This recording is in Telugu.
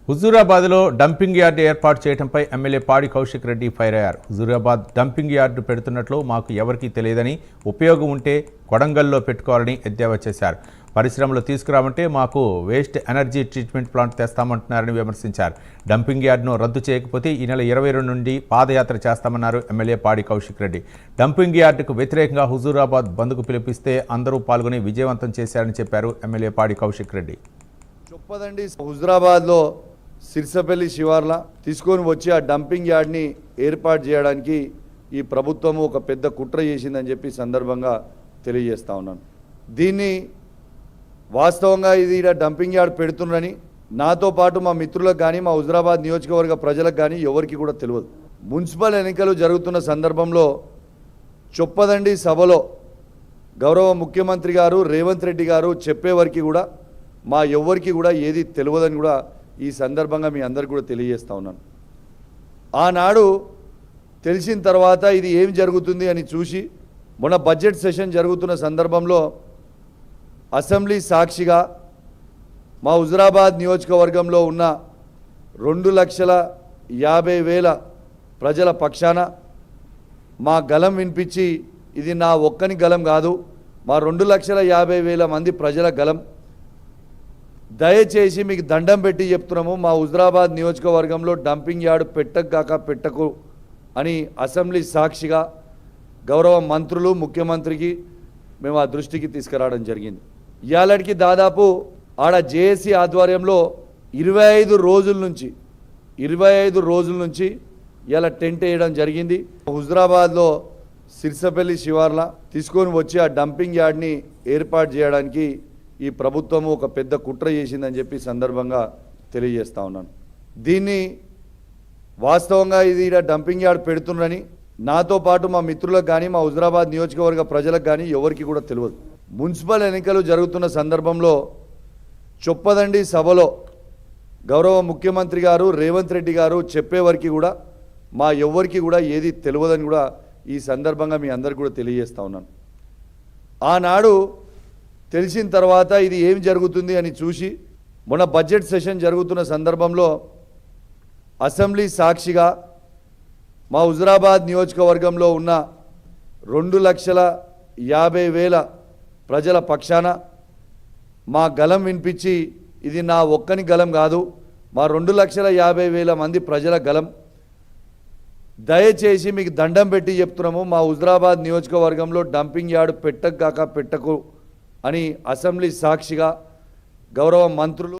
హుజూరాబాద్లో డంపింగ్ యార్డు ఏర్పాటు చేయడంపై ఎమ్మెల్యే పాడి కౌశిక్ రెడ్డి ఫైర్ అయ్యారు. హుజూరాబాద్ డంపింగ్ యార్డు పెడుతున్నట్లు మాకు ఎవరికీ తెలియదని, ఉపయోగం ఉంటే కొడంగల్లో పెట్టుకోవాలని ఎద్దేవా చేశారు. పరిశ్రమలు తీసుకురామంటే మాకు వేస్ట్ ఎనర్జీ ట్రీట్మెంట్ ప్లాంట్ తెస్తామంటున్నారని విమర్శించారు. డంపింగ్ యార్డును రద్దు చేయకపోతే ఈ నెల 22 నుండి పాదయాత్ర చేస్తామన్నారు ఎమ్మెల్యే పాడి కౌశిక్ రెడ్డి. డంపింగ్ యార్డుకు వ్యతిరేకంగా హుజూరాబాద్ బంద్కు పిలిపిస్తే అందరూ పాల్గొని విజయవంతం చేశారని చెప్పారు ఎమ్మెల్యే పాడి కౌశిక్ రెడ్డి. చొప్పదండి హుజూరాబాద్లో సిర్సపల్లి శివార్ల తీసుకొని వచ్చి ఆ డంపింగ్ యార్డ్ని ఏర్పాటు చేయడానికి ఈ ప్రభుత్వము ఒక పెద్ద కుట్ర చేసిందని చెప్పి సందర్భంగా తెలియజేస్తా ఉన్నాను. దీన్ని వాస్తవంగా ఇది డంపింగ్ యార్డ్ పెడుతున్నారని నాతో పాటు మా మిత్రులకు కానీ మా హుజూరాబాద్ నియోజకవర్గ ప్రజలకు కానీ ఎవరికి కూడా తెలియదు. మున్సిపల్ ఎన్నికలు జరుగుతున్న సందర్భంలో చొప్పదండి సభలో గౌరవ ముఖ్యమంత్రి గారు రేవంత్ రెడ్డి గారు చెప్పేవరకు కూడా మా ఎవ్వరికి కూడా ఏది తెలియదని కూడా ఈ సందర్భంగా మీ అందరికి కూడా తెలియజేస్తా ఉన్నాను. ఆనాడు తెలిసిన తర్వాత ఇది ఏం జరుగుతుంది అని చూసి మొన్న బడ్జెట్ సెషన్ జరుగుతున్న సందర్భంలో అసెంబ్లీ సాక్షిగా మా హుజూరాబాద్ నియోజకవర్గంలో ఉన్న 2,50,000 ప్రజల పక్షాన మా గలం వినిపించి, ఇది నా ఒక్కని గలం కాదు, మా 2,50,000 మంది ప్రజల గలం, దయచేసి మీకు దండం పెట్టి చెప్తున్నాము, మా హుజూరాబాద్ నియోజకవర్గంలో డంపింగ్ యార్డు పెట్టకు అని అసెంబ్లీ సాక్షిగా గౌరవ మంత్రులు ముఖ్యమంత్రికి మేము ఆ దృష్టికి తీసుకురావడం జరిగింది. ఇవాళకి దాదాపు ఆడ జేఏసీ ఆధ్వర్యంలో 25 రోజుల నుంచి ఇలా టెంట్ వేయడం జరిగింది. హుజూరాబాద్లో సిర్సపల్లి శివార్ల తీసుకొని వచ్చి ఆ డంపింగ్ యార్డ్ని ఏర్పాటు చేయడానికి ఈ ప్రభుత్వము ఒక పెద్ద కుట్ర చేసిందని చెప్పి సందర్భంగా తెలియజేస్తా ఉన్నాను. దీన్ని వాస్తవంగా ఇది డంపింగ్ యార్డ్ పెడుతున్నారని నాతో పాటు మా మిత్రులకు కానీ మా హుజూరాబాద్ నియోజకవర్గ ప్రజలకు కానీ ఎవరికి కూడా తెలియదు. మున్సిపల్ ఎన్నికలు జరుగుతున్న సందర్భంలో చొప్పదండి సభలో గౌరవ ముఖ్యమంత్రి గారు రేవంత్ రెడ్డి గారు చెప్పేవరకు కూడా మా ఎవ్వరికి కూడా ఏది తెలియదని కూడా ఈ సందర్భంగా మీ అందరికి కూడా తెలియజేస్తా ఉన్నాను. ఆనాడు తెలిసిన తర్వాత ఇది ఏం జరుగుతుంది అని చూసి మొన్న బడ్జెట్ సెషన్ జరుగుతున్న సందర్భంలో అసెంబ్లీ సాక్షిగా మా హుజూరాబాద్ నియోజకవర్గంలో ఉన్న 2,50,000 ప్రజల పక్షాన మా గలం వినిపించి, ఇది నా ఒక్కని గలం కాదు, మా 2,50,000 మంది ప్రజల గలం, దయచేసి మీకు దండం పెట్టి చెప్తున్నాము, మా హుజూరాబాద్ నియోజకవర్గంలో డంపింగ్ యార్డు పెట్టకు అని అసెంబ్లీ సాక్షిగా గౌరవ మంత్రులు